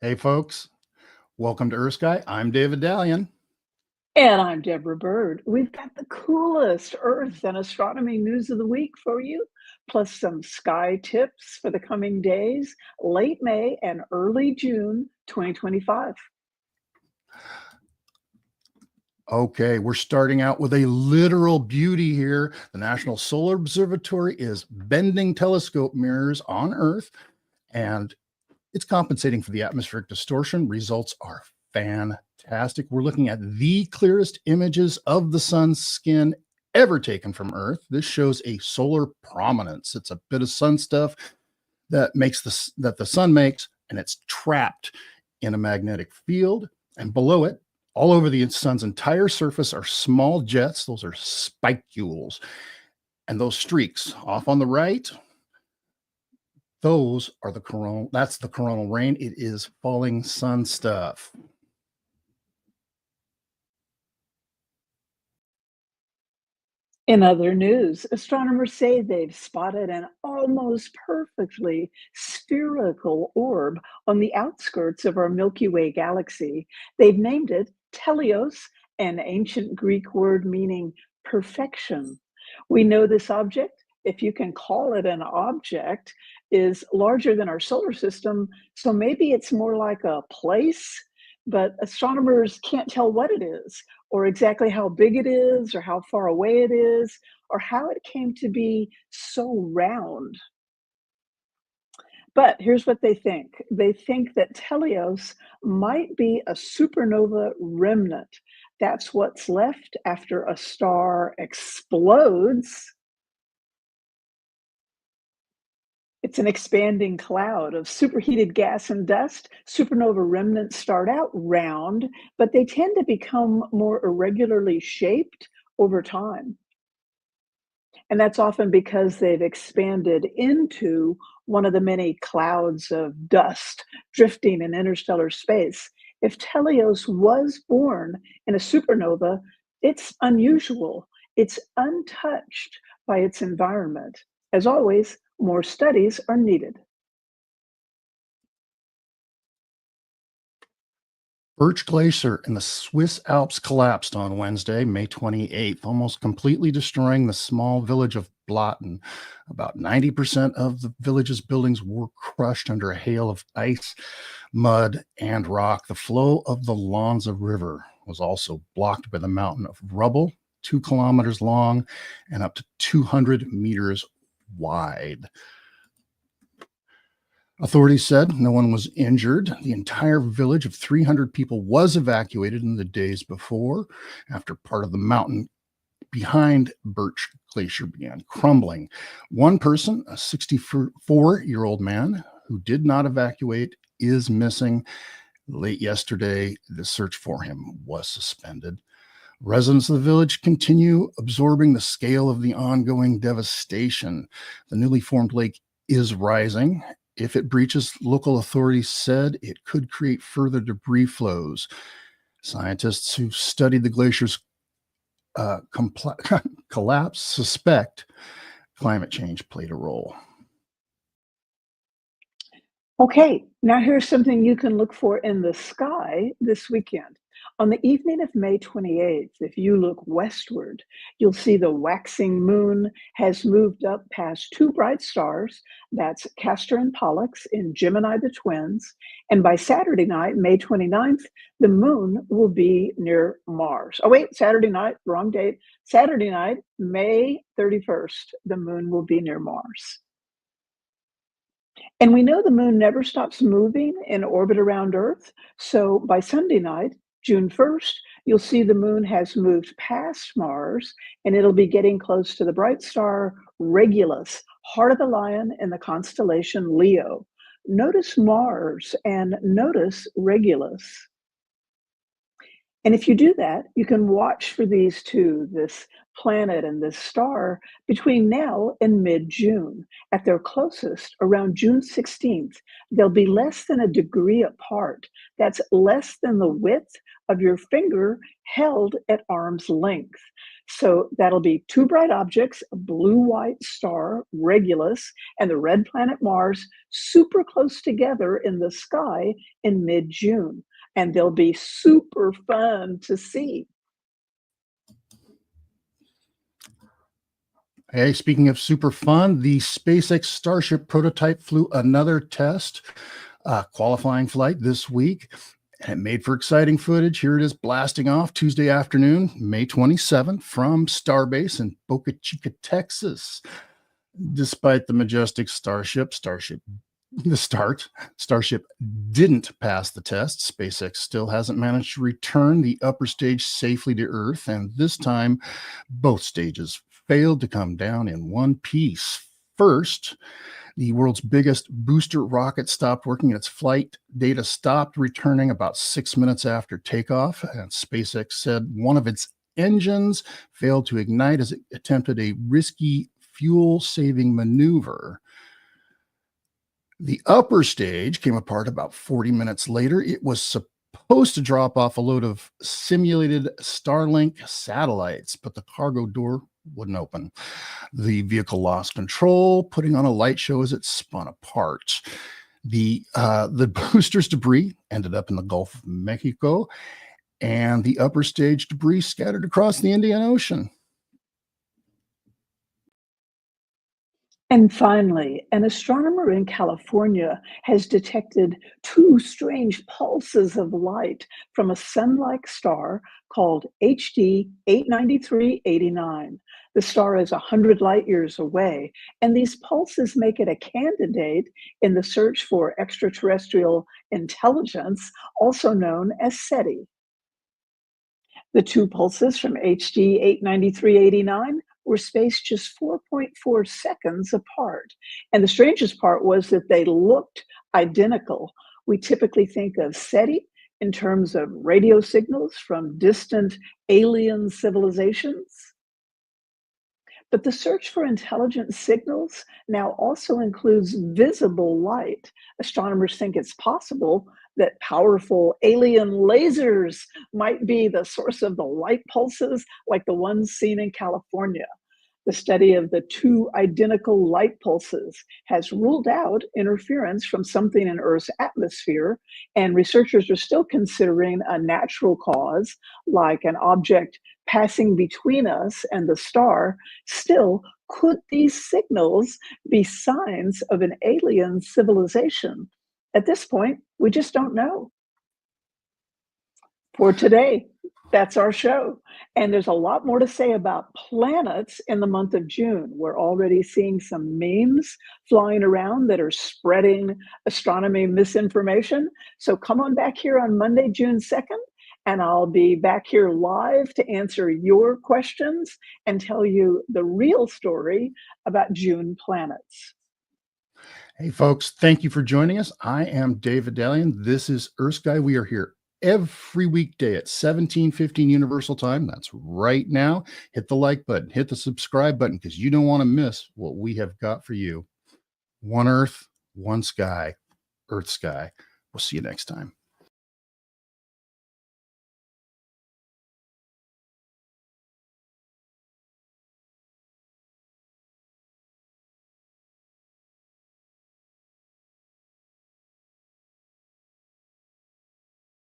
Hey, folks. Welcome to EarthSky. I'm David Adalian. And I'm Deborah Byrd. We've got the coolest Earth and astronomy news of the week for you, plus some sky tips for the coming days, late May and early June 2025. Okay, we're starting out with a literal beauty here. The National Solar Observatory is bending telescope mirrors on Earth, and it's compensating for the atmospheric distortion. Results are fantastic. We're looking at the clearest images of the sun's skin ever taken from Earth. This shows a solar prominence. It's a bit of sun stuff that the sun makes, and it's trapped in a magnetic field. And below it, all over the sun's entire surface, are small jets. Those are spicules. And those streaks off on the right, those are that's the coronal rain. It is falling sun stuff. In other news, astronomers say they've spotted an almost perfectly spherical orb on the outskirts of our Milky Way galaxy. They've named it Telios, an ancient Greek word meaning perfection. We know this object, if you can call it an object, is larger than our solar system, so maybe it's more like a place, but astronomers can't tell what it is, or exactly how big it is, or how far away it is, or how it came to be so round. But here's what they think. They think that Telios might be a supernova remnant. That's what's left after a star explodes. It's an expanding cloud of superheated gas and dust. Supernova remnants start out round, but they tend to become more irregularly shaped over time. And that's often because they've expanded into one of the many clouds of dust drifting in interstellar space. If Telios was born in a supernova, it's unusual. It's untouched by its environment. As always, more studies are needed. Birch Glacier in the Swiss Alps collapsed on Wednesday, May 28th, almost completely destroying the small village of Blatten. About 90% of the village's buildings were crushed under a hail of ice, mud, and rock. The flow of the Lanza River was also blocked by the mountain of rubble, 2 kilometers long and up to 200 meters wide. Authorities said no one was injured. The entire village of 300 people was evacuated in the days before, after part of the mountain behind Birch Glacier began crumbling. One person, a 64-year-old man who did not evacuate, is missing. Late yesterday, the search for him was suspended. Residents of the village continue absorbing the scale of the ongoing devastation. The newly formed lake is rising. If it breaches, local authorities said it could create further debris flows. Scientists who studied the glacier's collapse suspect climate change played a role. Okay, now here's something you can look for in the sky this weekend. On the evening of May 28th, if you look westward, you'll see the waxing moon has moved up past 2 bright stars. That's Castor and Pollux in Gemini the Twins. And by Saturday night, May 29th, the moon will be near Mars. Oh, wait, Saturday night, wrong date. Saturday night, May 31st, the moon will be near Mars. And we know the moon never stops moving in orbit around Earth. So by Sunday night, June 1st, you'll see the moon has moved past Mars and it'll be getting close to the bright star Regulus, heart of the lion in the constellation Leo. Notice Mars and notice Regulus. And if you do that, you can watch for these two, this planet and this star, between now and mid-June. At their closest, around June 16th, they'll be less than a degree apart. That's less than the width of your finger held at arm's length. So that'll be two bright objects, a blue-white star, Regulus, and the red planet Mars, super close together in the sky in mid-June. And they'll be super fun to see. Hey, speaking of super fun, the SpaceX Starship prototype flew another test, qualifying flight this week, and it made for exciting footage. Here it is blasting off Tuesday afternoon, May 27th, from Starbase in Boca Chica, Texas. Despite the majestic Starship didn't pass the test. SpaceX still hasn't managed to return the upper stage safely to Earth, and this time both stages failed to come down in one piece. First, the world's biggest booster rocket stopped working, and its flight data stopped returning about 6 minutes after takeoff. And SpaceX said one of its engines failed to ignite as it attempted a risky fuel-saving maneuver. The upper stage came apart about 40 minutes later. It was supposed to drop off a load of simulated Starlink satellites, but the cargo door wouldn't open. The vehicle lost control, putting on a light show as it spun apart. The booster's debris ended up in the Gulf of Mexico, and the upper stage debris scattered across the Indian Ocean. And finally, an astronomer in California has detected two strange pulses of light from a sun-like star called HD 89389. The star is 100 light years away, and these pulses make it a candidate in the search for extraterrestrial intelligence, also known as SETI. The two pulses from HD 89389 were spaced just 4.4 seconds apart. And the strangest part was that they looked identical. We typically think of SETI in terms of radio signals from distant alien civilizations. But the search for intelligent signals now also includes visible light. Astronomers think it's possible that powerful alien lasers might be the source of the light pulses like the ones seen in California. The study of the two identical light pulses has ruled out interference from something in Earth's atmosphere, and researchers are still considering a natural cause, like an object passing between us and the star. Still, could these signals be signs of an alien civilization? At this point, we just don't know. For today, that's our show. And there's a lot more to say about planets in the month of June. We're already seeing some memes flying around that are spreading astronomy misinformation. So come on back here on Monday, June 2nd, and I'll be back here live to answer your questions and tell you the real story about June planets. Hey, folks, thank you for joining us. I am Dave Adalian. This is EarthSky. We are here every weekday at 17:15 Universal Time. That's right now. Hit the like button, hit the subscribe button, because you don't want to miss what we have got for you. One Earth, one sky, EarthSky. We'll see you next time.